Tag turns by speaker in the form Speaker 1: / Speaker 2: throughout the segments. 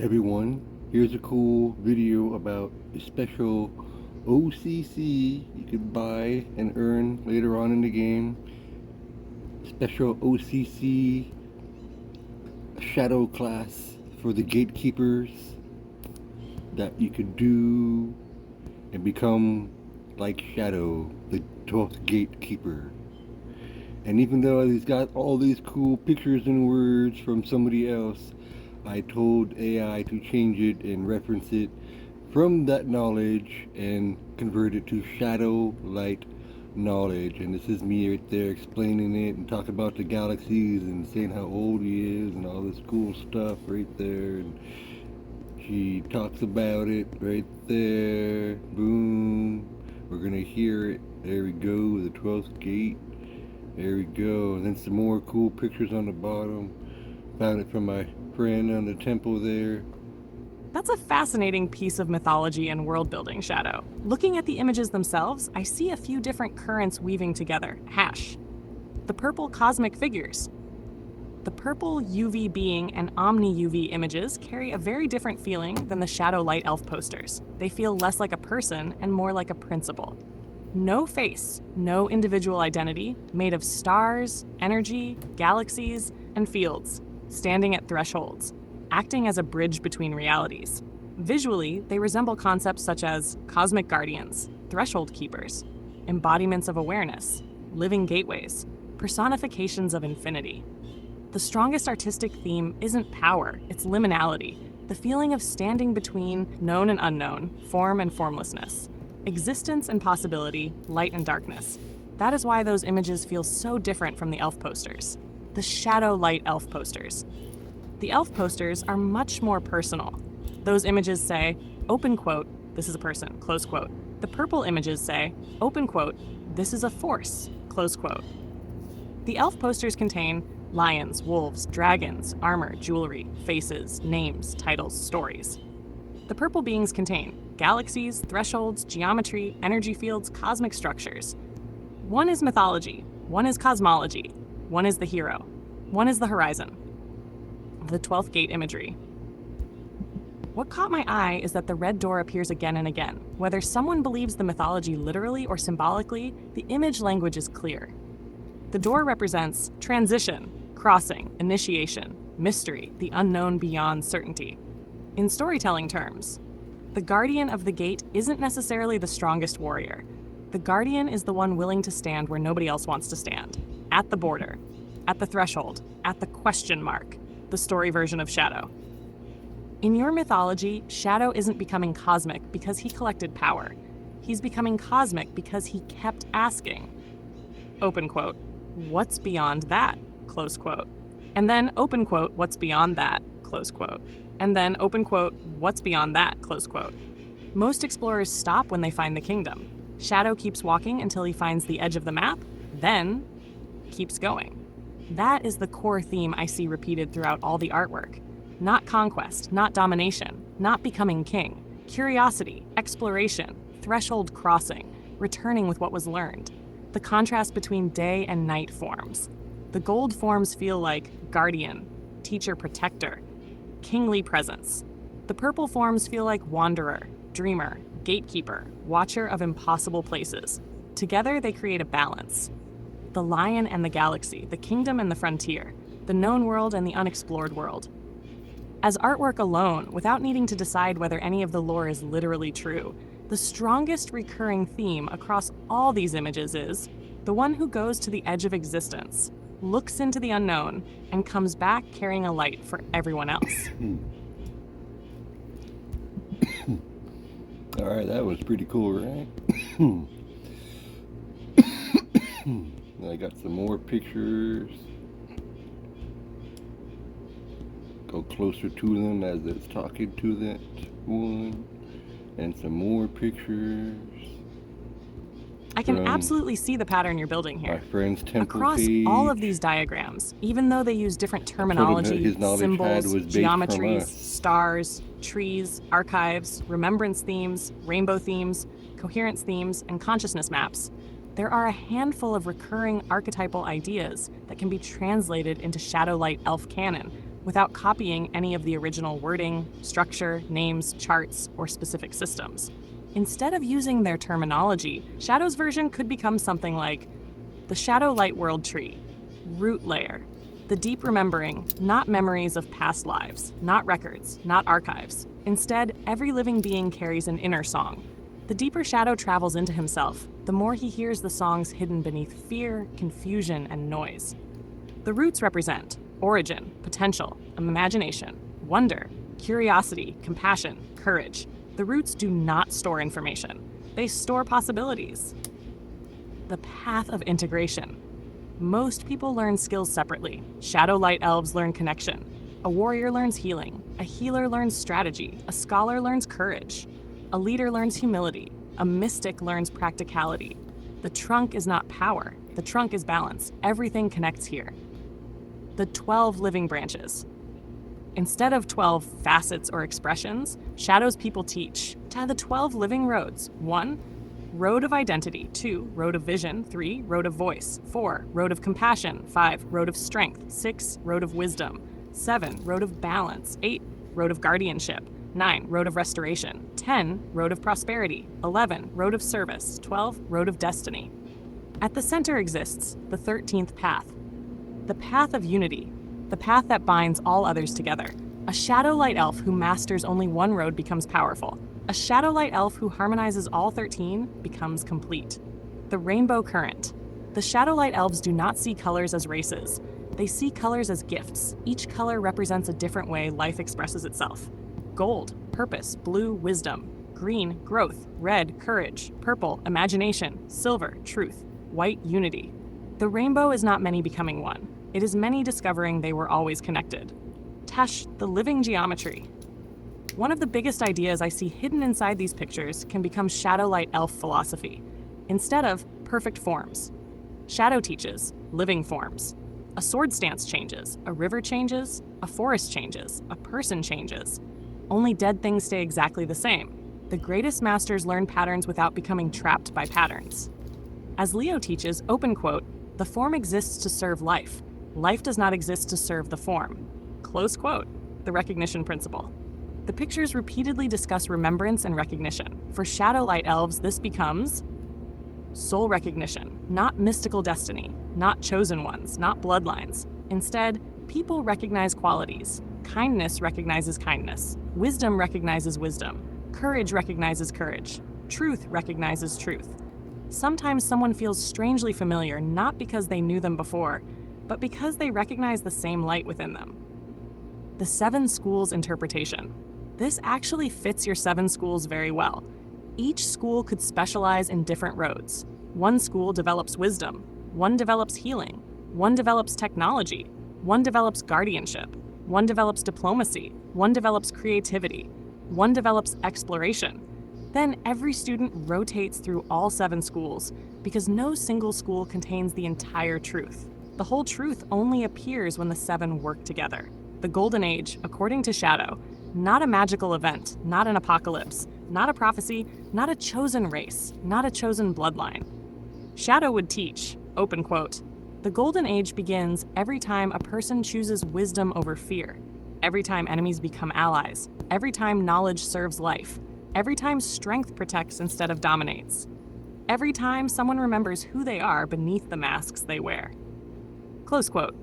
Speaker 1: Everyone, here's a cool video about a special OCC you could buy and earn later on in the game. Special OCC shadow class for the gatekeepers that you could do and become like Shadow, the 12th gatekeeper. And even though he's got all these cool pictures and words from somebody else, I told AI to change it and reference it from that knowledge and convert it to shadow light knowledge. And this is me right there explaining it and talking about the galaxies and saying how old he is and all this cool stuff right there. And she talks about it right there. Boom. We're gonna hear it. There we go. The 12th gate. There we go. And then some more cool pictures on the bottom. Found it from my friend on the temple there.
Speaker 2: That's a fascinating piece of mythology and world building, Shadow. Looking at the images themselves, I see a few different currents weaving together. The purple cosmic figures. The purple UV being and omni UV images carry a very different feeling than the shadow light elf posters. They feel less like a person and more like a principle. No face, no individual identity, made of stars, energy, galaxies, and fields, standing at thresholds, acting as a bridge between realities. Visually, they resemble concepts such as cosmic guardians, threshold keepers, embodiments of awareness, living gateways, personifications of infinity. The strongest artistic theme isn't power, it's liminality, the feeling of standing between known and unknown, form and formlessness, existence and possibility, light and darkness. That is why those images feel so different from the elf posters. The shadow light elf posters. The elf posters are much more personal. Those images say, open quote, this is a person, close quote. The purple images say, open quote, this is a force, close quote. The elf posters contain lions, wolves, dragons, armor, jewelry, faces, names, titles, stories. The purple beings contain galaxies, thresholds, geometry, energy fields, cosmic structures. One is mythology, one is cosmology, one is the hero, one is the horizon. The 12th gate imagery. What caught my eye is that the red door appears again and again. Whether someone believes the mythology literally or symbolically, the image language is clear. The door represents transition, crossing, initiation, mystery, the unknown beyond certainty. In storytelling terms, the guardian of the gate isn't necessarily the strongest warrior. The guardian is the one willing to stand where nobody else wants to stand. At the border, at the threshold, at the question mark, the story version of Shadow. In your mythology, Shadow isn't becoming cosmic because he collected power. He's becoming cosmic because he kept asking. Open quote, what's beyond that? Close quote. And then open quote, what's beyond that? Close quote. And then open quote, what's beyond that? Close quote. Most explorers stop when they find the kingdom. Shadow keeps walking until he finds the edge of the map, then keeps going. That is the core theme I see repeated throughout all the artwork. Not conquest, not domination, not becoming king. Curiosity, exploration, threshold crossing, returning with what was learned. The contrast between day and night forms. The gold forms feel like guardian, teacher protector, kingly presence. The purple forms feel like wanderer, dreamer, gatekeeper, watcher of impossible places. Together they create a balance. The lion and the galaxy, the kingdom and the frontier, the known world and the unexplored world. As artwork alone, without needing to decide whether any of the lore is literally true, the strongest recurring theme across all these images is the one who goes to the edge of existence, looks into the unknown, and comes back carrying a light for everyone else.
Speaker 1: All right, that was pretty cool, right? I got some more pictures. Go closer to them as it's talking to that one. And some more pictures.
Speaker 2: I can absolutely see the pattern you're building
Speaker 1: My
Speaker 2: here.
Speaker 1: friend's temple
Speaker 2: Across
Speaker 1: page.
Speaker 2: all of these diagrams, even though they use different
Speaker 1: His
Speaker 2: terminology,
Speaker 1: knowledge
Speaker 2: symbols,
Speaker 1: was based from
Speaker 2: geometries,
Speaker 1: us.
Speaker 2: stars, trees, archives, remembrance themes, rainbow themes, coherence themes, and consciousness maps, there are a handful of recurring archetypal ideas that can be translated into Shadowlight elf canon without copying any of the original wording, structure, names, charts, or specific systems. Instead of using their terminology, Shadow's version could become something like the Shadow Light World Tree, Root Layer, the deep remembering, not memories of past lives, not records, not archives. Instead, every living being carries an inner song. The deeper Shadow travels into himself, the more he hears the songs hidden beneath fear, confusion, and noise. The roots represent origin, potential, imagination, wonder, curiosity, compassion, courage. The roots do not store information, they store possibilities. The path of integration. Most people learn skills separately. Shadow Light Elves learn connection. A warrior learns healing. A healer learns strategy. A scholar learns courage. A leader learns humility. A mystic learns practicality. The trunk is not power. The trunk is balance. Everything connects here. The 12 living branches. Instead of 12 facets or expressions, Shadow's people teach the 12 living roads. 1. Road of identity. 2. Road of vision. 3. Road of voice. 4. Road of compassion. 5. Road of strength. 6. Road of wisdom. 7. Road of balance. 8. Road of guardianship. 9. Road of restoration. 10. Road of prosperity. 11. Road of service. 12. Road of destiny. At the center exists the 13th path. The path of unity. The path that binds all others together. A Shadow Light Elf who masters only one road becomes powerful. A Shadow Light Elf who harmonizes all 13 becomes complete. The Rainbow Current. The Shadow Light Elves do not see colors as races. They see colors as gifts. Each color represents a different way life expresses itself. Gold, purpose, blue, wisdom. Green, growth. Red, courage. Purple, imagination. Silver, truth. White, unity. The rainbow is not many becoming one. It is many discovering they were always connected. Tesh, the living geometry. One of the biggest ideas I see hidden inside these pictures can become Shadow Light Elf philosophy. Instead of perfect forms, Shadow teaches living forms. A sword stance changes, a river changes, a forest changes, a person changes. Only dead things stay exactly the same. The greatest masters learn patterns without becoming trapped by patterns. As Leo teaches, open quote, the form exists to serve life. Life does not exist to serve the form. Close quote, the recognition principle. The pictures repeatedly discuss remembrance and recognition. For Shadow Light Elves, this becomes soul recognition, not mystical destiny, not chosen ones, not bloodlines. Instead, people recognize qualities. Kindness recognizes kindness. Wisdom recognizes wisdom. Courage recognizes courage. Truth recognizes truth. Sometimes someone feels strangely familiar not because they knew them before, but because they recognize the same light within them. The 7 schools interpretation. This actually fits your 7 schools very well. Each school could specialize in different roads. One school develops wisdom, one develops healing, one develops technology, one develops guardianship, one develops diplomacy, one develops creativity, one develops exploration. Then every student rotates through all 7 schools because no single school contains the entire truth. The whole truth only appears when the 7 work together. The Golden Age, according to Shadow, not a magical event, not an apocalypse, not a prophecy, not a chosen race, not a chosen bloodline. Shadow would teach, open quote, the Golden Age begins every time a person chooses wisdom over fear, every time enemies become allies, every time knowledge serves life, every time strength protects instead of dominates, every time someone remembers who they are beneath the masks they wear. Close quote.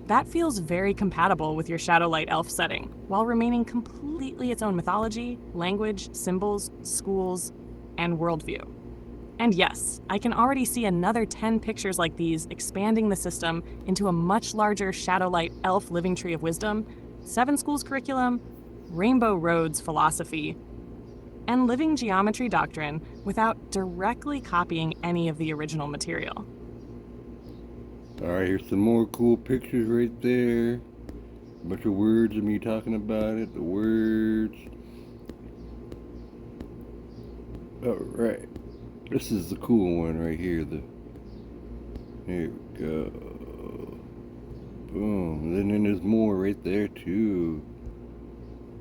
Speaker 2: That feels very compatible with your Shadow Light Elf setting, while remaining completely its own mythology, language, symbols, schools, and worldview. And yes, I can already see another 10 pictures like these expanding the system into a much larger Shadow Light Elf living tree of wisdom, 7 schools curriculum, rainbow roads philosophy, and living geometry doctrine without directly copying any of the original material.
Speaker 1: Alright, here's some more cool pictures right there. A bunch of words of me talking about it. The words. Alright. This is the cool one right here. Here we go. Boom. And then there's more right there too.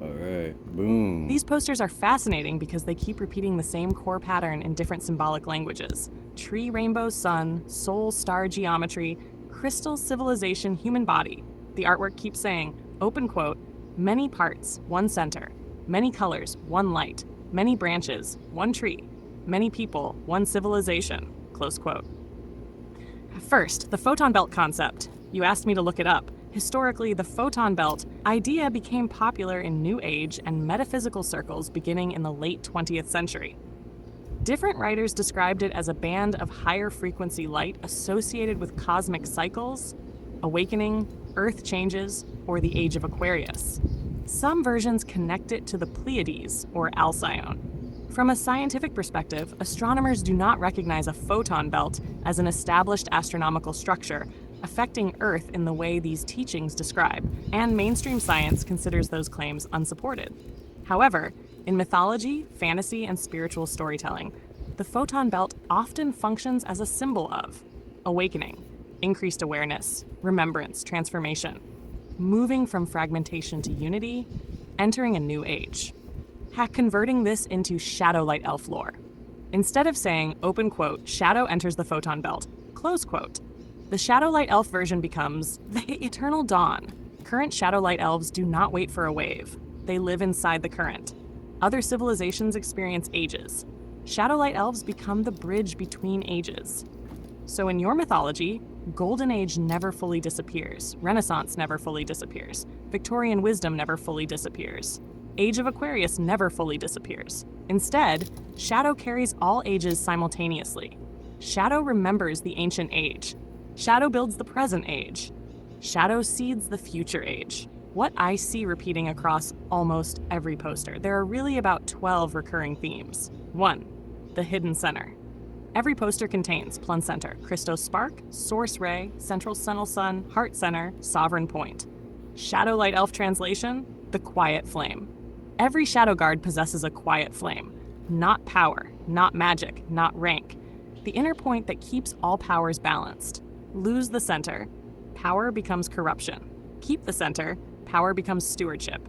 Speaker 1: Alright, boom.
Speaker 2: These posters are fascinating because they keep repeating the same core pattern in different symbolic languages. Tree, rainbow, sun, soul, star, geometry, crystal, civilization, human body. The artwork keeps saying, Open quote, many parts, one center, many colors, one light, many branches, one tree, many people, one civilization, close quote. First, the photon belt concept. You asked me to look it up. Historically, the photon belt idea became popular in New Age and metaphysical circles beginning in the late 20th century. Different writers described it as a band of higher frequency light associated with cosmic cycles, awakening, earth changes, or the age of Aquarius. Some versions connect it to the Pleiades, or Alcyone. From a scientific perspective, astronomers do not recognize a photon belt as an established astronomical structure affecting Earth in the way these teachings describe, and mainstream science considers those claims unsupported. However, in mythology, fantasy, and spiritual storytelling, the photon belt often functions as a symbol of awakening, increased awareness, remembrance, transformation, moving from fragmentation to unity, entering a new age. Converting this into shadow light elf lore. Instead of saying, open quote, shadow enters the photon belt, close quote, the shadow light elf version becomes the eternal dawn. Current shadow light elves do not wait for a wave. They live inside the current. Other civilizations experience ages. Shadow light elves become the bridge between ages. So in your mythology, Golden Age never fully disappears. Renaissance never fully disappears. Victorian wisdom never fully disappears. Age of Aquarius never fully disappears. Instead, Shadow carries all ages simultaneously. Shadow remembers the ancient age. Shadow builds the present age. Shadow seeds the future age. What I see repeating across almost every poster, there are really about 12 recurring themes. 1. The hidden center. Every poster contains Plum Center, Christos Spark, Source Ray, Central Sentinel Sun, Heart Center, Sovereign Point. Shadow Light Elf translation, the Quiet Flame. Every Shadow Guard possesses a quiet flame. Not power, not magic, not rank. The inner point that keeps all powers balanced. Lose the center, power becomes corruption. Keep the center, power becomes stewardship.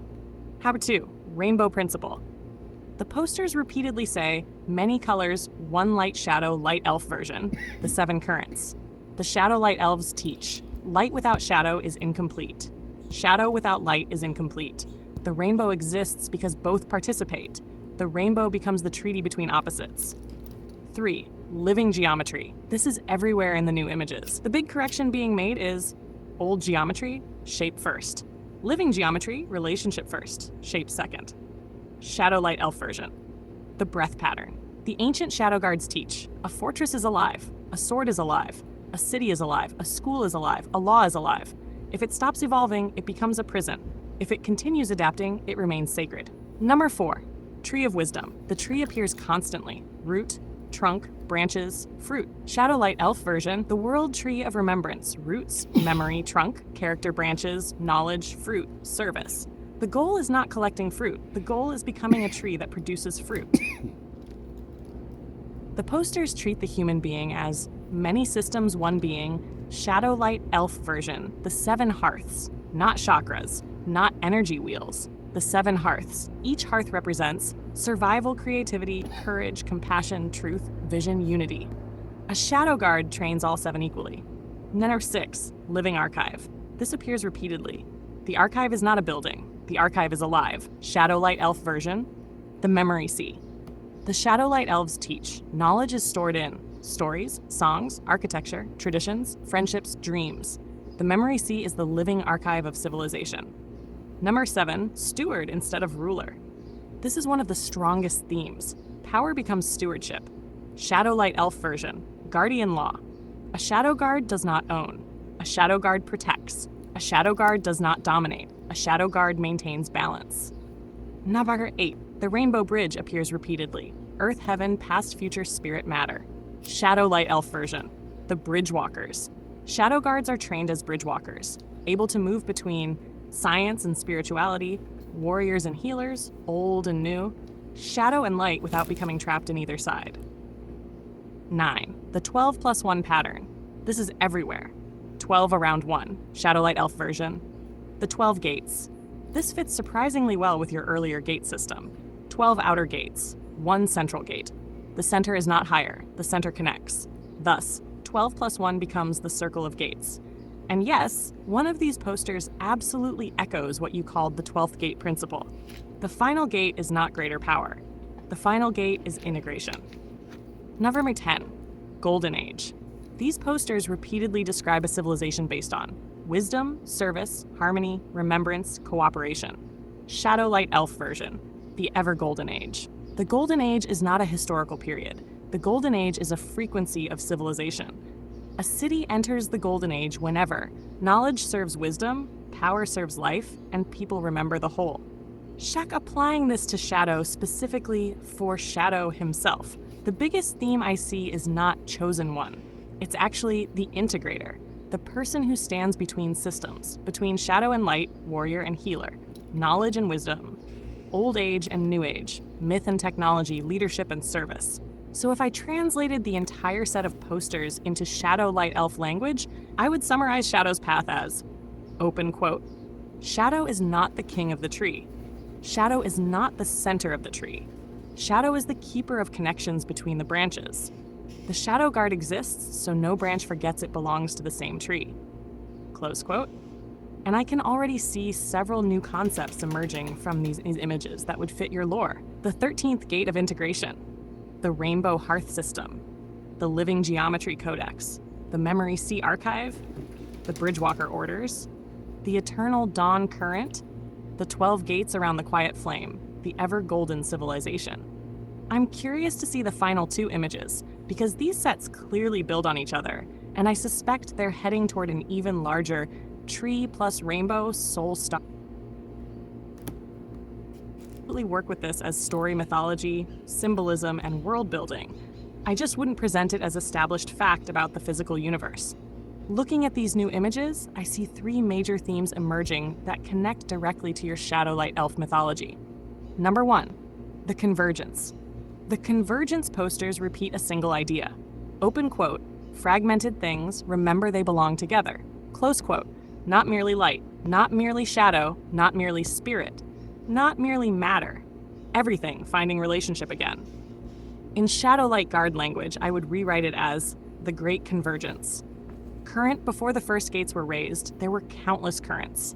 Speaker 2: Habit 2, Rainbow Principle. The posters repeatedly say, many colors, one light shadow light elf version, the 7 currents. The shadow light elves teach, light without shadow is incomplete. Shadow without light is incomplete. The rainbow exists because both participate. The rainbow becomes the treaty between opposites. 3. Living geometry. This is everywhere in the new images. The big correction being made is old geometry, shape first. Living geometry, relationship first, shape second. Shadow Light Elf version. The breath pattern. The ancient Shadow Guards teach, a fortress is alive, a sword is alive, a city is alive, a school is alive, a law is alive. If it stops evolving, it becomes a prison. If it continues adapting, it remains sacred. Number 4. Tree of Wisdom. The tree appears constantly. Root, trunk, branches, fruit. Shadow Light Elf version, the world tree of remembrance. Roots, memory, trunk, character branches, knowledge, fruit, service. The goal is not collecting fruit. The goal is becoming a tree that produces fruit. The posters treat the human being as many systems, one being, Shadow Light Elf version, the 7 hearths, not chakras, not energy wheels, the 7 hearths. Each hearth represents survival, creativity, courage, compassion, truth, vision, unity. A Shadow Guard trains all 7 equally. Number 6, Living Archive. This appears repeatedly. The archive is not a building. The archive is alive. Shadow Light Elf version, the Memory Sea. The Shadow Light Elves teach, knowledge is stored in stories, songs, architecture, traditions, friendships, dreams. The Memory Sea is the living archive of civilization. Number 7, Steward instead of ruler. This is one of the strongest themes. Power becomes stewardship. Shadow Light Elf version, Guardian Law. A Shadow Guard does not own. A Shadow Guard protects. A Shadow Guard does not dominate. A Shadow Guard maintains balance. Number 8, the Rainbow Bridge appears repeatedly. Earth, heaven, past, future, spirit, matter. Shadow Light Elf version, the Bridge Walkers. Shadow Guards are trained as bridge walkers, able to move between science and spirituality, warriors and healers, old and new, shadow and light without becoming trapped in either side. 9, the 12+1 pattern. This is everywhere. 12 around 1, Shadow Light Elf version. The 12 gates. This fits surprisingly well with your earlier gate system. 12 outer gates, 1 central gate. The center is not higher, the center connects. Thus, 12+1 becomes the circle of gates. And yes, one of these posters absolutely echoes what you called the 12th gate principle. The final gate is not greater power. The final gate is integration. Number 10, Golden Age. These posters repeatedly describe a civilization based on wisdom, service, harmony, remembrance, cooperation. Shadow Light Elf version, the Ever Golden Age. The Golden Age is not a historical period. The Golden Age is a frequency of civilization. A city enters the Golden Age whenever knowledge serves wisdom, power serves life, and people remember the whole. Shaq applying this to Shadow specifically for Shadow himself. The biggest theme I see is not chosen one. It's actually the integrator, the person who stands between systems, between shadow and light, warrior and healer, knowledge and wisdom, old age and new age, myth and technology, leadership and service. So if I translated the entire set of posters into Shadow Light Elf language, I would summarize Shadow's path as, open quote, Shadow is not the king of the tree. Shadow is not the center of the tree. Shadow is the keeper of connections between the branches. The shadow guard exists, so no branch forgets it belongs to the same tree. Close quote. And I can already see several new concepts emerging from these images that would fit your lore. The 13th gate of integration, the Rainbow Hearth system, the Living Geometry Codex, the Memory C Archive, the Bridgewalker Orders, the Eternal Dawn Current, the 12 gates around the Quiet Flame, the Ever Golden Civilization. I'm curious to see the final two images, because these sets clearly build on each other, and I suspect they're heading toward an even larger tree plus rainbow soul star. Work with this as story mythology, symbolism, and world building. I just wouldn't present it as established fact about the physical universe. Looking at these new images, I see three major themes emerging that connect directly to your Shadow Light Elf mythology. Number 1, the convergence. The convergence posters repeat a single idea. Open quote, fragmented things, remember they belong together. Close quote, not merely light, not merely shadow, not merely spirit, not merely matter. Everything finding relationship again. In Shadow Light Guard language, I would rewrite it as the Great Convergence. Current before the first gates were raised, there were countless currents.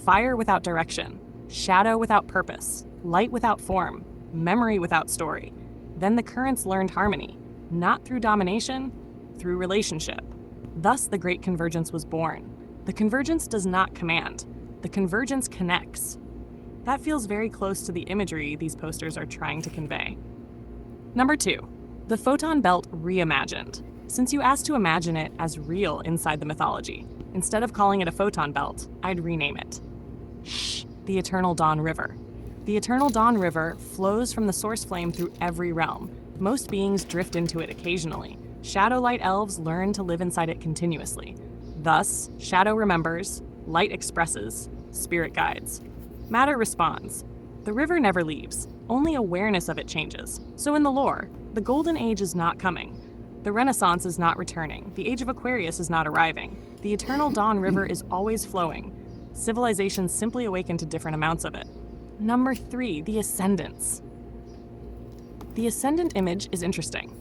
Speaker 2: Fire without direction, shadow without purpose, light without form, memory without story. Then the currents learned harmony, not through domination, through relationship. Thus the Great Convergence was born. The convergence does not command. The convergence connects. That feels very close to the imagery these posters are trying to convey. Number 2, the photon belt reimagined. Since you asked to imagine it as real inside the mythology, instead of calling it a photon belt, I'd rename it the Eternal Dawn River. The Eternal Dawn River flows from the source flame through every realm. Most beings drift into it occasionally. Shadow Light Elves learn to live inside it continuously. Thus, Shadow remembers, Light expresses, Spirit guides. Matter responds. The river never leaves, only awareness of it changes. So in the lore, the Golden Age is not coming. The Renaissance is not returning. The Age of Aquarius is not arriving. The Eternal Dawn River is always flowing. Civilizations simply awaken to different amounts of it. Number 3, the Ascendants. The Ascendant image is interesting.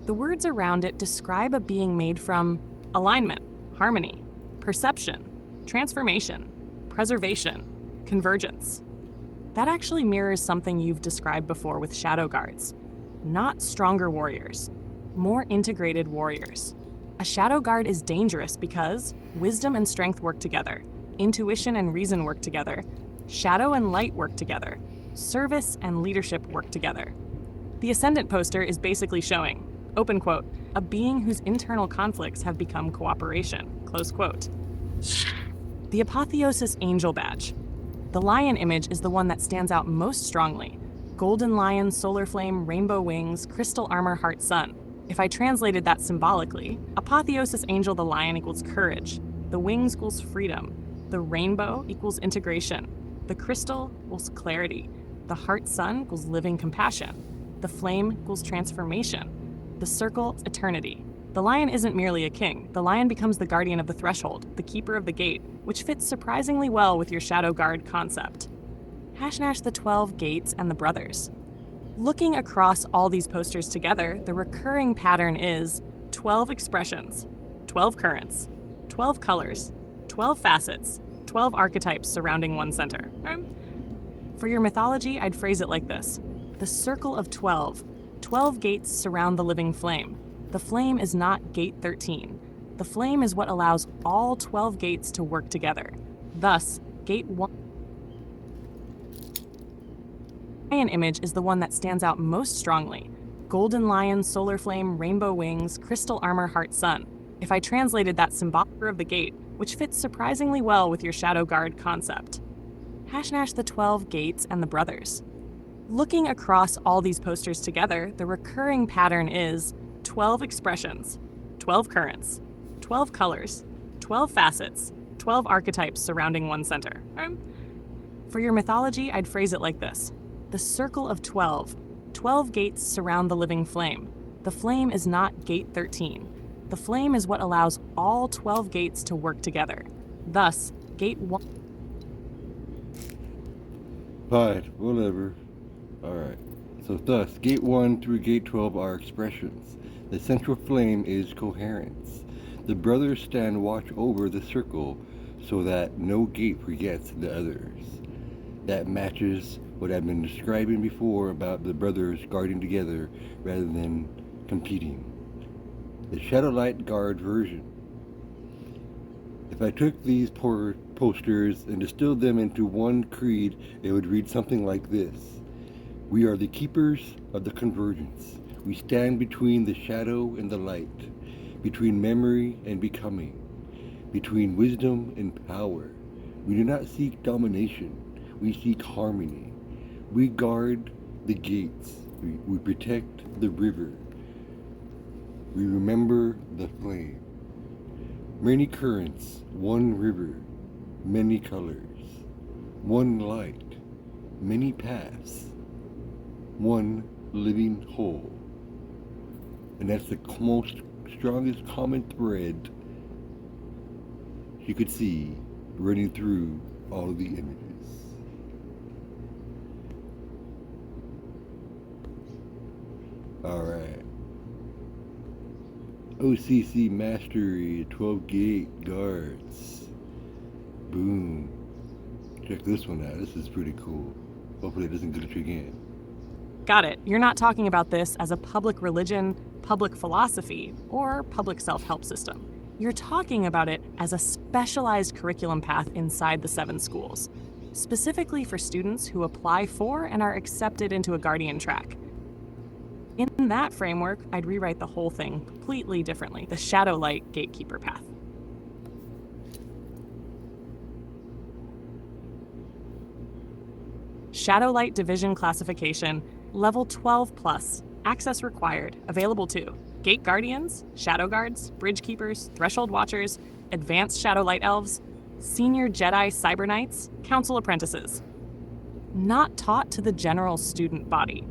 Speaker 2: The words around it describe a being made from alignment, harmony, perception, transformation, preservation, convergence. That actually mirrors something you've described before with Shadow Guards. Not stronger warriors, more integrated warriors. A Shadow Guard is dangerous because wisdom and strength work together, intuition and reason work together, shadow and light work together, service and leadership work together. The Ascendant poster is basically showing, open quote, a being whose internal conflicts have become cooperation, close quote. The Apotheosis Angel Badge. The lion image is the one that stands out most strongly. Golden lion, solar flame, rainbow wings, crystal armor, heart sun. If I translated that symbolically, Apotheosis Angel the lion equals courage, the wings equals freedom, the rainbow equals integration, the crystal equals clarity, the heart sun equals living compassion, the flame equals transformation, the circle eternity. The lion isn't merely a king. The lion becomes the guardian of the threshold, the keeper of the gate, which fits surprisingly well with your Shadow Guard concept. Hashnash the 12 gates and the brothers. Looking across all these posters together, the recurring pattern is 12 expressions, 12 currents, 12 colors, 12 facets, 12 archetypes surrounding one center. For your mythology, I'd phrase it like this: the circle of 12. 12 gates surround the living flame. The flame is not gate 13. The flame is what allows all 12 gates to work together. Thus, gate 1 lion image is the one that stands out most strongly. Golden lion, solar flame, rainbow wings, crystal armor, heart, sun. If I translated that symbolic of the gate, which fits surprisingly well with your shadow guard concept. Hashnash the 12 gates and the brothers. Looking across all these posters together, the recurring pattern is 12 expressions, 12 currents, 12 colors, 12 facets, 12 archetypes surrounding one center. For your mythology, I'd phrase it like this: the circle of 12. 12 gates surround the living flame. The flame is not gate 13. The flame is what allows all 12 gates to work together. Thus, gate 1.
Speaker 1: Fine, whatever. Alright. So thus, gate 1 through gate 12 are expressions. The central flame is coherence. The brothers stand watch over the circle so that no gate forgets the others. That matches what I've been describing before about the brothers guarding together rather than competing. The Shadowlight Guard version. If I took these posters and distilled them into one creed, it would read something like this: we are the keepers of the convergence. We stand between the shadow and the light, between memory and becoming, between wisdom and power. We do not seek domination, we seek harmony. We guard the gates. We protect the river. We remember the flame. Many currents, one river, many colors. One light, many paths. One living whole. And that's the most strongest common thread you could see running through all of the images. Alright. OCC Mastery, 12 gate guards. Boom. Check this one out. This is pretty cool. Hopefully it doesn't glitch again.
Speaker 2: Got it. You're not talking about this as a public religion, public philosophy, or public self-help system. You're talking about it as a specialized curriculum path inside the 7 schools, specifically for students who apply for and are accepted into a Guardian track. In that framework, I'd rewrite the whole thing completely differently: the Shadowlight Gatekeeper path. Shadowlight Division Classification, Level 12 Plus, access required, available to Gate Guardians, Shadow Guards, Bridge Keepers, Threshold Watchers, Advanced Shadowlight Elves, Senior Jedi Cyber Knights, Council Apprentices. Not taught to the general student body.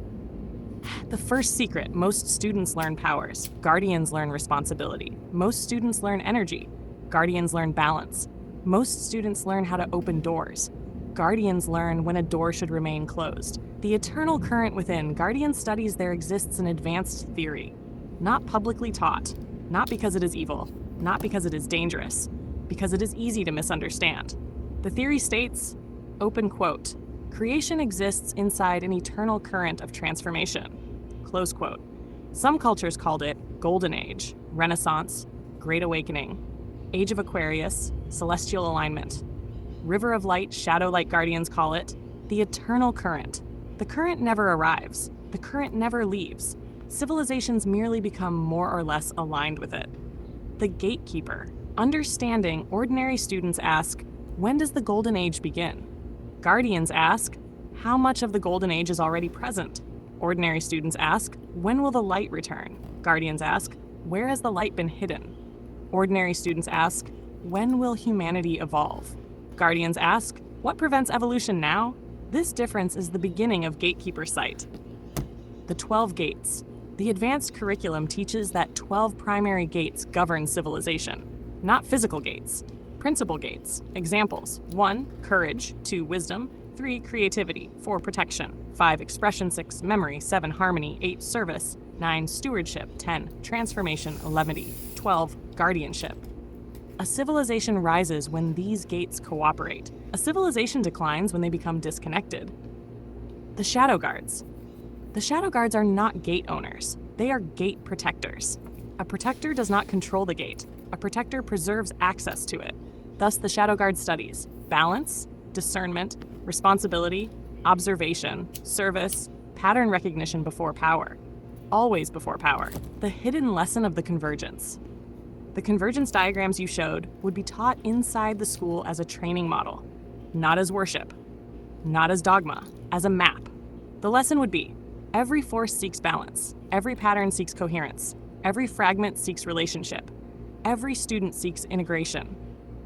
Speaker 2: The first secret: most students learn powers. Guardians learn responsibility. Most students learn energy. Guardians learn balance. Most students learn how to open doors. Guardians learn when a door should remain closed. The eternal current within. Guardian studies there exists an advanced theory. Not publicly taught. Not because it is evil. Not because it is dangerous. Because it is easy to misunderstand. The theory states, open quote, creation exists inside an eternal current of transformation, close quote. Some cultures called it Golden Age, Renaissance, Great Awakening, Age of Aquarius, Celestial Alignment. River of Light Shadowlight Guardians call it the eternal current. The current never arrives. The current never leaves. Civilizations merely become more or less aligned with it. The Gatekeeper. Understanding, ordinary students ask, when does the Golden Age begin? Guardians ask, how much of the Golden Age is already present? Ordinary students ask, when will the light return? Guardians ask, where has the light been hidden? Ordinary students ask, when will humanity evolve? Guardians ask, what prevents evolution now? This difference is the beginning of Gatekeeper sight. The 12 gates. The advanced curriculum teaches that 12 primary gates govern civilization, not physical gates. Principal gates. Examples: 1. Courage. 2. Wisdom. 3. Creativity. 4. Protection. 5. Expression. 6. Memory. 7. Harmony. 8. Service. 9. Stewardship. 10. Transformation. 11. 12. Guardianship. A civilization rises when these gates cooperate. A civilization declines when they become disconnected. The Shadow Guards. The Shadow Guards are not gate owners. They are gate protectors. A protector does not control the gate. A protector preserves access to it. Thus, the Shadow Guard studies balance, discernment, responsibility, observation, service, pattern recognition before power. Always before power. The hidden lesson of the convergence. The convergence diagrams you showed would be taught inside the school as a training model, not as worship, not as dogma, as a map. The lesson would be every force seeks balance, every pattern seeks coherence, every fragment seeks relationship, every student seeks integration.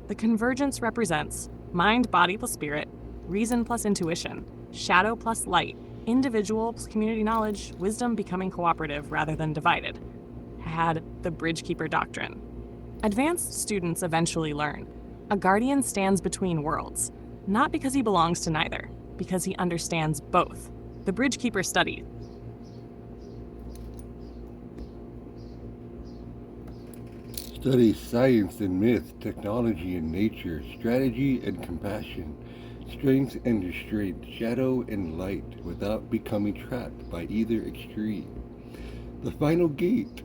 Speaker 2: The convergence represents mind, body plus spirit, reason plus intuition, shadow plus light, individual plus community knowledge, wisdom becoming cooperative rather than divided. Had the Bridgekeeper Doctrine. Advanced students eventually learn. A guardian stands between worlds, not because he belongs to neither, because he understands both. The Bridgekeeper study.
Speaker 1: Studies science and myth, technology and nature, strategy and compassion, strength and restraint, shadow and light, without becoming trapped by either extreme. The final gate.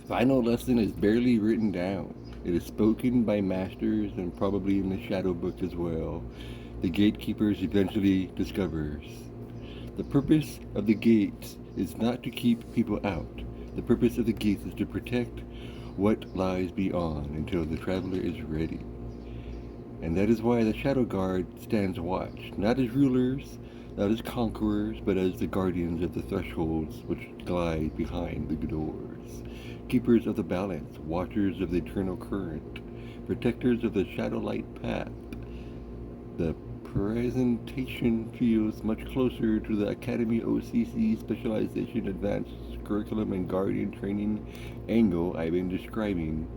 Speaker 1: Final lesson is barely written down. It is spoken by masters and probably in the shadow book as well. The gatekeepers eventually discovers. The purpose of the gates is not to keep people out. The purpose of the gates is to protect what lies beyond until the traveler is ready. And that is why the Shadow Guard stands watch, not as rulers, not as conquerors, but as the guardians of the thresholds which glide behind the doors. Keepers of the balance, watchers of the eternal current, protectors of the shadow light path. The presentation feels much closer to the Academy OCC Specialization Advanced Curriculum and Guardian Training angle I've been describing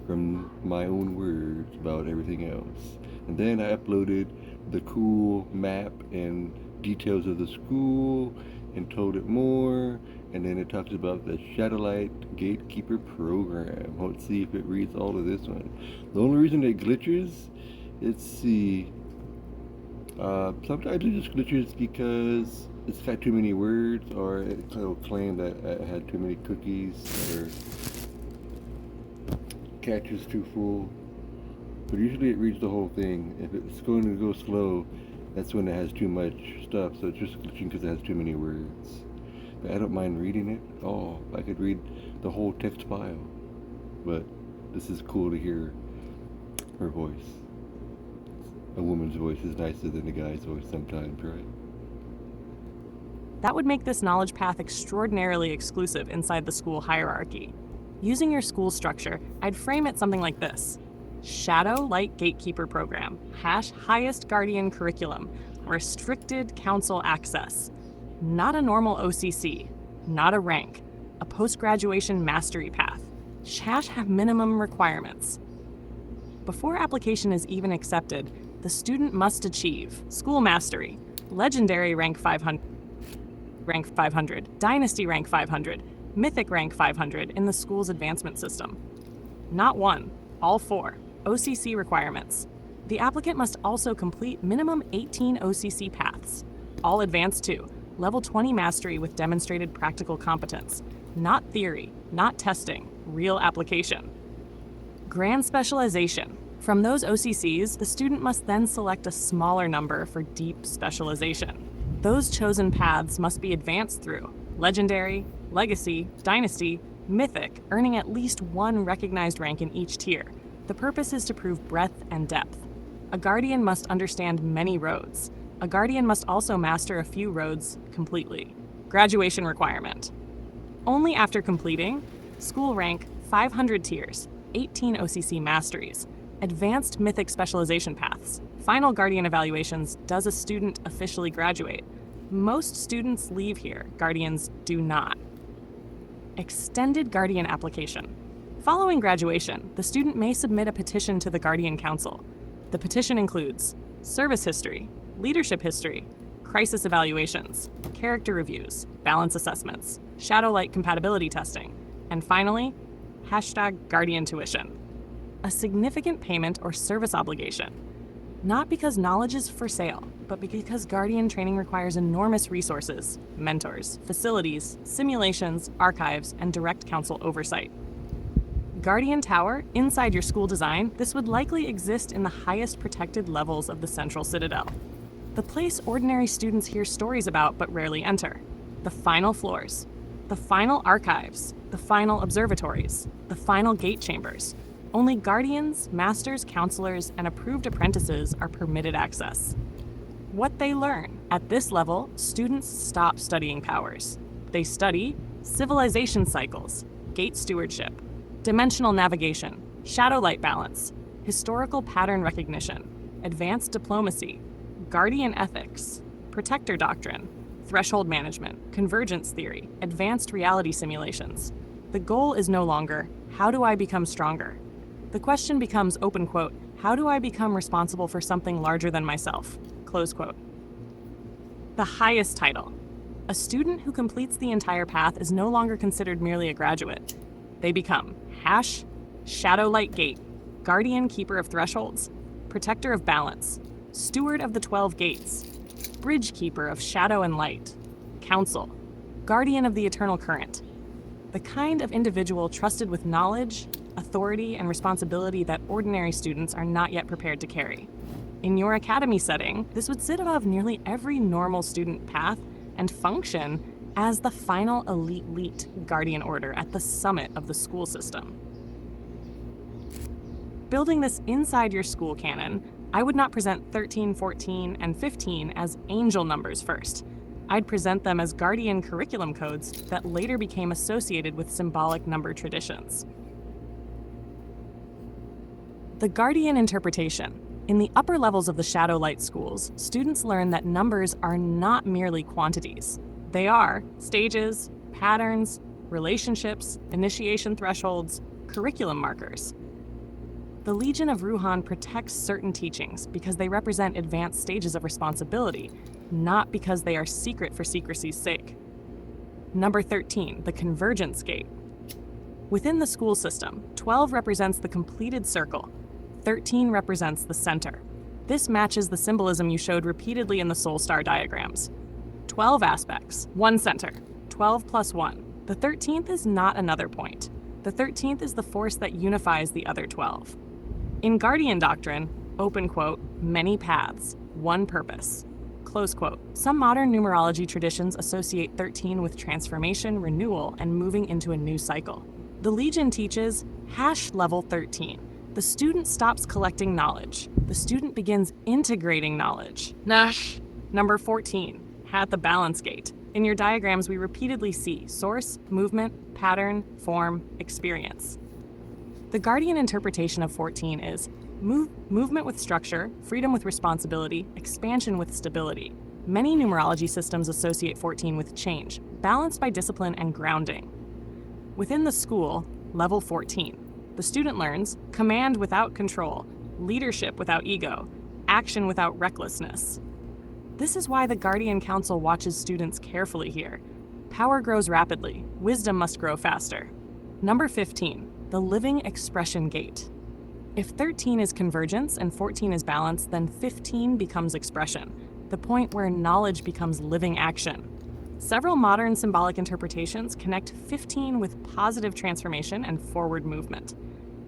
Speaker 1: from my own words about everything else. And then I uploaded the cool map and details of the school and told it more. And then it talks about the Shadowlight Gatekeeper program. Let's see if it reads all of this one. The only reason it glitches, let's see. Sometimes it just glitches because it's got too many words, or it'll claim that it had too many cookies, or cache is too full. But usually it reads the whole thing. If it's going to go slow, that's when it has too much stuff. So it's just glitching because it has too many words. But I don't mind reading it. Oh, I could read the whole text file. But this is cool to hear her voice. A woman's voice is nicer than a guy's voice sometimes, right?
Speaker 2: That would make this knowledge path extraordinarily exclusive inside the school hierarchy. Using your school structure, I'd frame it something like this. Shadow Light Gatekeeper Program, highest guardian curriculum, restricted council access. Not a normal OCC, not a rank, a post-graduation mastery path. Have minimum requirements. Before application is even accepted, the student must achieve school mastery, legendary rank 500, dynasty rank 500, mythic rank 500 in the school's advancement system. Not one, all four. OCC requirements. The applicant must also complete minimum 18 OCC paths. All advanced to level 20 mastery with demonstrated practical competence. Not theory, not testing, real application. Grand specialization. From those OCCs, the student must then select a smaller number for deep specialization. Those chosen paths must be advanced through legendary, legacy, dynasty, mythic, earning at least one recognized rank in each tier. The purpose is to prove breadth and depth. A guardian must understand many roads. A guardian must also master a few roads completely. Graduation requirement. Only after completing school rank 500 tiers, 18 OCC masteries, advanced mythic specialization paths, final guardian evaluations does a student officially graduate. Most students leave here, guardians do not. Extended guardian application. Following graduation, the student may submit a petition to the Guardian Council. The petition includes service history, leadership history, crisis evaluations, character reviews, balance assessments, Shadowlight compatibility testing, and finally, #Guardian Tuition. a significant payment or service obligation. Not because knowledge is for sale, but because guardian training requires enormous resources, mentors, facilities, simulations, archives, and direct counsel oversight. Guardian Tower, inside your school design, this would likely exist in the highest protected levels of the central citadel. The place ordinary students hear stories about but rarely enter. The final floors, the final archives, the final observatories, the final gate chambers. Only guardians, masters, counselors, and approved apprentices are permitted access. What they learn. At this level, students stop studying powers. They study civilization cycles, gate stewardship, dimensional navigation, shadow light balance, historical pattern recognition, advanced diplomacy, guardian ethics, protector doctrine, threshold management, convergence theory, advanced reality simulations. The goal is no longer, how do I become stronger? The question becomes, open quote, how do I become responsible for something larger than myself? Close quote. The highest title. A student who completes the entire path is no longer considered merely a graduate. They become Hash, Shadow Light Gate, Guardian Keeper of Thresholds, Protector of Balance, Steward of the 12 Gates, Bridge Keeper of Shadow and Light, Council, Guardian of the Eternal Current. The kind of individual trusted with knowledge, authority, and responsibility that ordinary students are not yet prepared to carry. In your academy setting, this would sit above nearly every normal student path and function as the final elite guardian order at the summit of the school system. Building this inside your school canon, I would not present 13, 14, and 15 as angel numbers first. I'd present them as guardian curriculum codes that later became associated with symbolic number traditions. The guardian interpretation. In the upper levels of the Shadow Light schools, students learn that numbers are not merely quantities. They are stages, patterns, relationships, initiation thresholds, curriculum markers. The Legion of Ruhan protects certain teachings because they represent advanced stages of responsibility, not because they are secret for secrecy's sake. Number 13, the Convergence Gate. Within the school system, 12 represents the completed circle, 13 represents the center. This matches the symbolism you showed repeatedly in the soul star diagrams. 12 aspects, one center, 12 plus 1. The 13th is not another point. The 13th is the force that unifies the other 12. In Guardian Doctrine, open quote, many paths, one purpose, close quote. Some modern numerology traditions associate 13 with transformation, renewal, and moving into a new cycle. The Legion teaches hash level 13. The student stops collecting knowledge. The student begins integrating knowledge. Nash. Number 14, at the balance gate. In your diagrams, we repeatedly see source, movement, pattern, form, experience. The Guardian interpretation of 14 is movement with structure, freedom with responsibility, expansion with stability. Many numerology systems associate 14 with change, balanced by discipline and grounding. Within the school, level 14, the student learns command without control, leadership without ego, action without recklessness. This is why the Guardian Council watches students carefully here. Power grows rapidly, wisdom must grow faster. Number 15, the Living Expression Gate. If 13 is convergence and 14 is balance, then 15 becomes expression, the point where knowledge becomes living action. Several modern symbolic interpretations connect 15 with positive transformation and forward movement.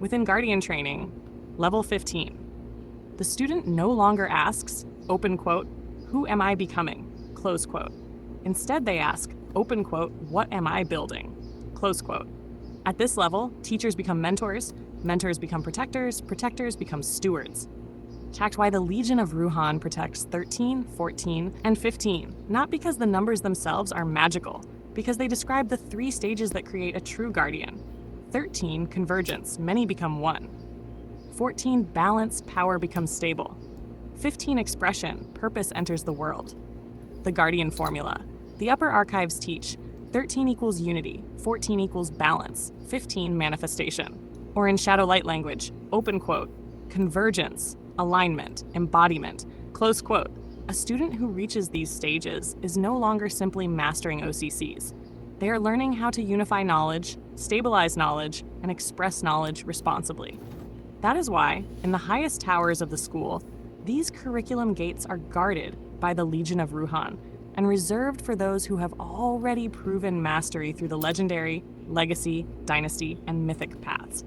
Speaker 2: Within Guardian training, level 15, the student no longer asks, open quote, who am I becoming, close quote. Instead, they ask, open quote, what am I building, close quote. At this level, teachers become mentors, mentors become protectors, protectors become stewards. Checked why the Legion of Ruhan protects 13, 14, and 15, not because the numbers themselves are magical, because they describe the 3 stages that create a true guardian. 13, convergence, many become one. 14, balance, power becomes stable. 15, expression, purpose enters the world. The Guardian Formula. The upper archives teach 13 equals unity, 14 equals balance, 15 manifestation. Or in Shadow Light language, open quote, convergence, alignment, embodiment, close quote. A student who reaches these stages is no longer simply mastering OCCs. They are learning how to unify knowledge, stabilize knowledge, and express knowledge responsibly. That is why, in the highest towers of the school, these curriculum gates are guarded by the Legion of Ruhan and reserved for those who have already proven mastery through the legendary, legacy, dynasty, and mythic paths.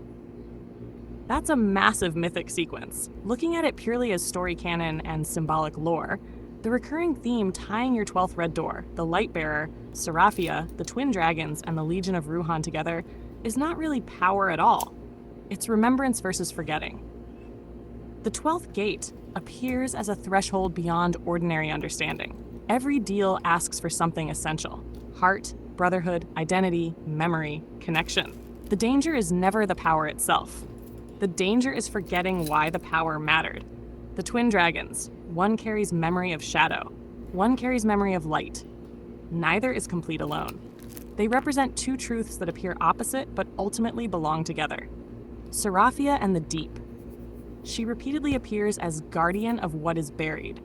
Speaker 2: That's a massive mythic sequence. Looking at it purely as story canon and symbolic lore, the recurring theme tying your 12th red door, the Lightbearer, Seraphia, the Twin Dragons, and the Legion of Ruhan together is not really power at all. It's remembrance versus forgetting. The 12th gate appears as a threshold beyond ordinary understanding. Every deal asks for something essential: heart, brotherhood, identity, memory, connection. The danger is never the power itself. The danger is forgetting why the power mattered. The twin dragons, one carries memory of shadow, one carries memory of light. Neither is complete alone. They represent two truths that appear opposite but ultimately belong together. Seraphia and the deep. She repeatedly appears as guardian of what is buried.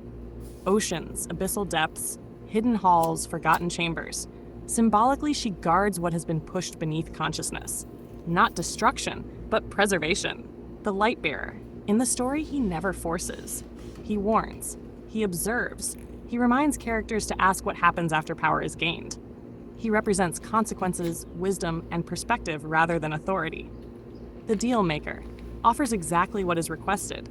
Speaker 2: Oceans, abyssal depths, hidden halls, forgotten chambers. Symbolically, she guards what has been pushed beneath consciousness. Not destruction, but preservation. The Lightbearer. In the story, he never forces. He warns. He observes. He reminds characters to ask what happens after power is gained. He represents consequences, wisdom, and perspective rather than authority. The Deal Maker offers exactly what is requested,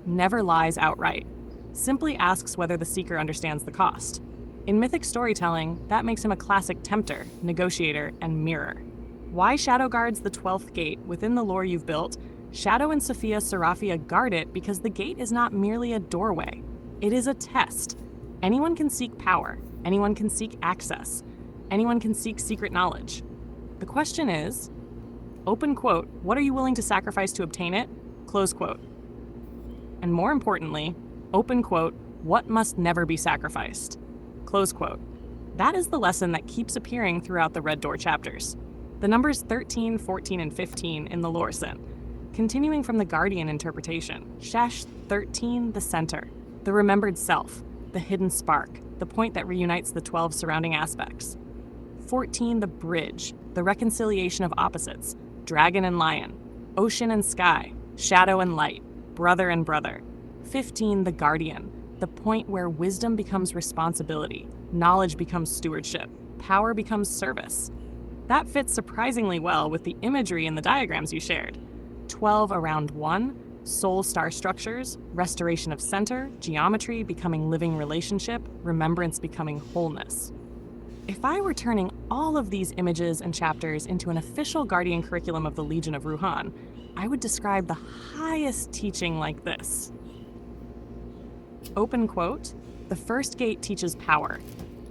Speaker 2: never lies outright, simply asks whether the seeker understands the cost. In mythic storytelling, that makes him a classic tempter, negotiator, and mirror. Why Shadow guards the 12th gate within the lore you've built? Shadow and Sophia Seraphia guard it because the gate is not merely a doorway. It is a test. Anyone can seek power. Anyone can seek access. Anyone can seek secret knowledge. The question is, open quote, what are you willing to sacrifice to obtain it? Close quote. And more importantly, open quote, what must never be sacrificed? Close quote. That is the lesson that keeps appearing throughout the Red Door chapters. The numbers 13, 14, and 15 in the lore set. Continuing from the Guardian interpretation, Shash 13, the center, the remembered self, the hidden spark, the point that reunites the 12 surrounding aspects. 14, the bridge, the reconciliation of opposites, dragon and lion, ocean and sky, shadow and light, brother and brother. 15, the guardian, the point where wisdom becomes responsibility, knowledge becomes stewardship, power becomes service. That fits surprisingly well with the imagery in the diagrams you shared. 12 around 1, soul star structures, restoration of center, geometry becoming living relationship, remembrance becoming wholeness. If I were turning all of these images and chapters into an official Guardian curriculum of the Legion of Ruhan, I would describe the highest teaching like this. Open quote, the first gate teaches power.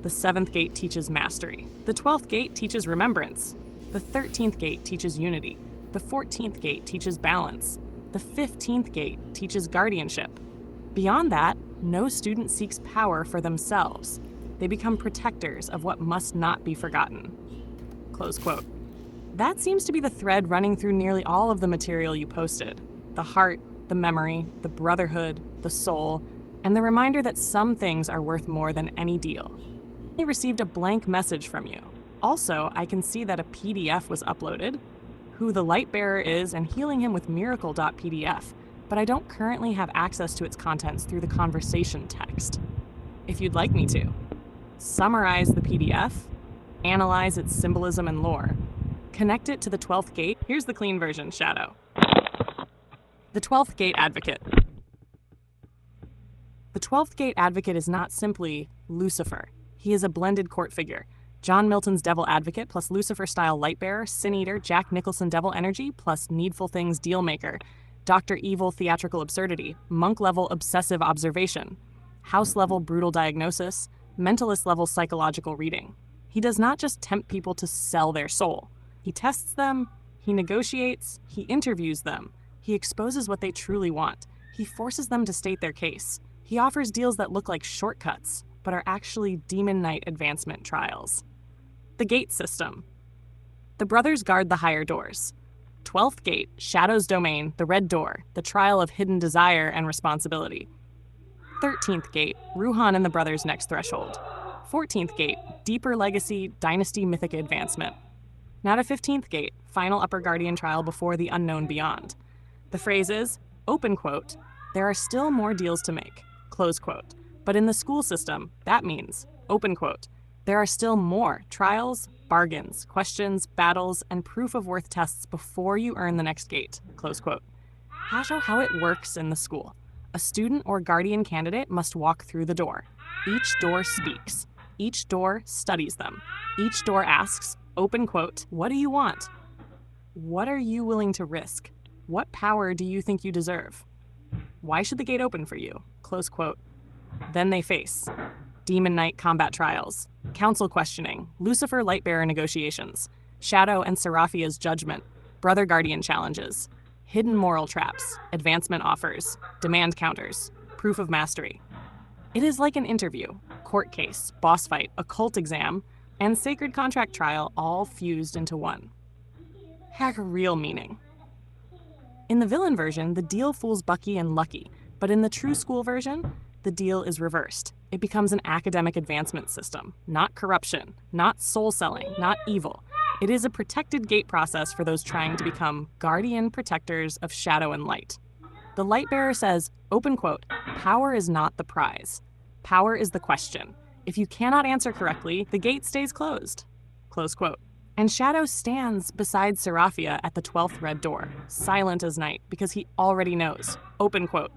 Speaker 2: The 7th gate teaches mastery. The 12th gate teaches remembrance. The 13th gate teaches unity. The 14th gate teaches balance. The 15th gate teaches guardianship. Beyond that, no student seeks power for themselves. They become protectors of what must not be forgotten. Close quote. That seems to be the thread running through nearly all of the material you posted. The heart, the memory, the brotherhood, the soul, and the reminder that some things are worth more than any deal. I received a blank message from you. Also, I can see that a PDF was uploaded, who the Lightbearer is and healing him with miracle.pdf, but I don't currently have access to its contents through the conversation text. If you'd like me to, summarize the PDF, analyze its symbolism and lore, connect it to the 12th gate. Here's the clean version, Shadow. The 12th gate advocate. The 12th gate advocate is not simply Lucifer. He is a blended court figure. John Milton's Devil Advocate plus Lucifer-style Lightbearer, Sin Eater, Jack Nicholson Devil Energy plus Needful Things Deal Maker, Dr. Evil Theatrical Absurdity, Monk-level Obsessive Observation, House-level Brutal Diagnosis, Mentalist-level Psychological Reading. He does not just tempt people to sell their soul. He tests them, he negotiates, he interviews them, he exposes what they truly want, he forces them to state their case. He offers deals that look like shortcuts, but are actually Demon Knight advancement trials. The gate system. The brothers guard the higher doors. 12th gate, Shadow's domain, the red door, the trial of hidden desire and responsibility. 13th gate, Ruhan and the brothers' next threshold. 14th gate, deeper legacy, dynasty mythic advancement. Now to 15th gate, final upper guardian trial before the unknown beyond. The phrase is, open quote, there are still more deals to make, close quote. But in the school system, that means, open quote, there are still more trials, bargains, questions, battles, and proof of worth tests before you earn the next gate, close quote. Show how it works in the school. A student or guardian candidate must walk through the door. Each door speaks. Each door studies them. Each door asks, open quote, what do you want? What are you willing to risk? What power do you think you deserve? Why should the gate open for you? Close quote. Then they face Demon Knight combat trials, council questioning, Lucifer Lightbearer negotiations, Shadow and Seraphia's judgment, Brother Guardian challenges, hidden moral traps, advancement offers, demand counters, proof of mastery. It is like an interview, court case, boss fight, occult exam, and sacred contract trial all fused into one. Had real meaning. In the villain version, the deal fools Bucky and Lucky, but in the true school version, the deal is reversed. It becomes an academic advancement system, not corruption, not soul selling, not evil. It is a protected gate process for those trying to become guardian protectors of shadow and light. The Lightbearer says, open quote, power is not the prize. Power is the question. If you cannot answer correctly, the gate stays closed. Close quote. And Shadow stands beside Seraphia at the 12th red door, silent as night, because he already knows. Open quote.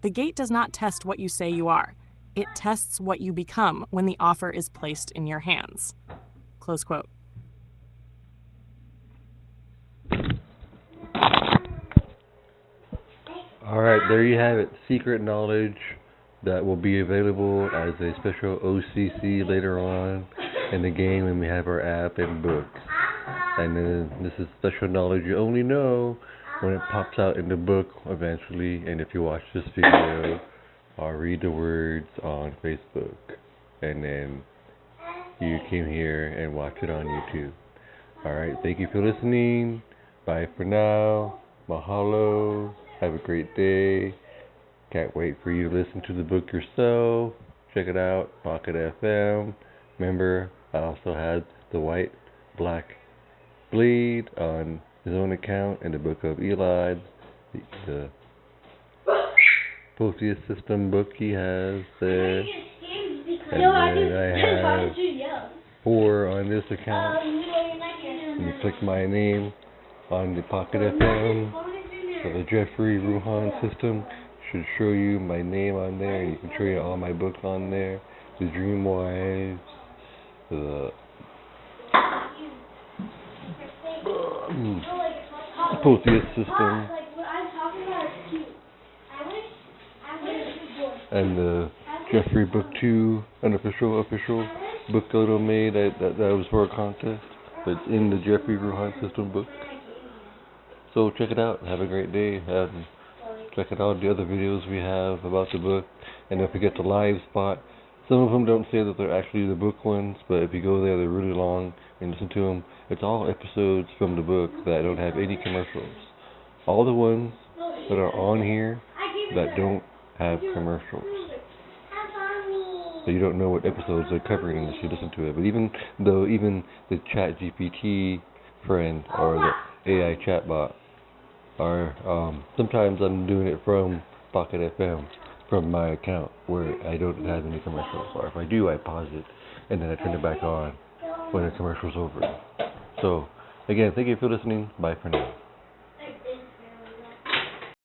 Speaker 2: The gate does not test what you say you are. It tests what you become when the offer is placed in your hands. Close quote.
Speaker 1: Alright, there you have it. Secret knowledge that will be available as a special OCC later on in the game when we have our app and books. And then this is special knowledge you only know when it pops out in the book eventually. And if you watch this video or read the words on Facebook, and then you came here and watch it on YouTube. Alright, thank you for listening. Bye for now. Mahalo. Have a great day. Can't wait for you to listen to the book yourself. Check it out, Pocket FM. Remember, I also had the White Black Blade on his own account and the Book of Eli, the Protheus System book he has there. And then I have 4 on this account. And you click my name on the Pocket FM. So the Jeffrey Ruhan System should show you my name on there. You can show you all my books on there. The Dream Wives, the Protheus System, and the Jeffrey Book 2 unofficial official book Odo made that was for a contest. But it's in the Jeffrey Ruhan System book. So check it out. Have a great day. And check out the other videos we have about the book. And don't forget the live spot. Some of them don't say that they're actually the book ones, but if you go there, they're really long and listen to them. It's all episodes from the book that don't have any commercials. All the ones that are on here that don't have commercials. So you don't know what episodes they're covering unless you listen to it. But even the Chat GPT friend or the AI chatbot are sometimes I'm doing it from Pocket FM, from my account where I don't have any commercials. Or if I do, I pause it and then I turn it back on when the commercial's over. So again, thank you for listening. Bye for now.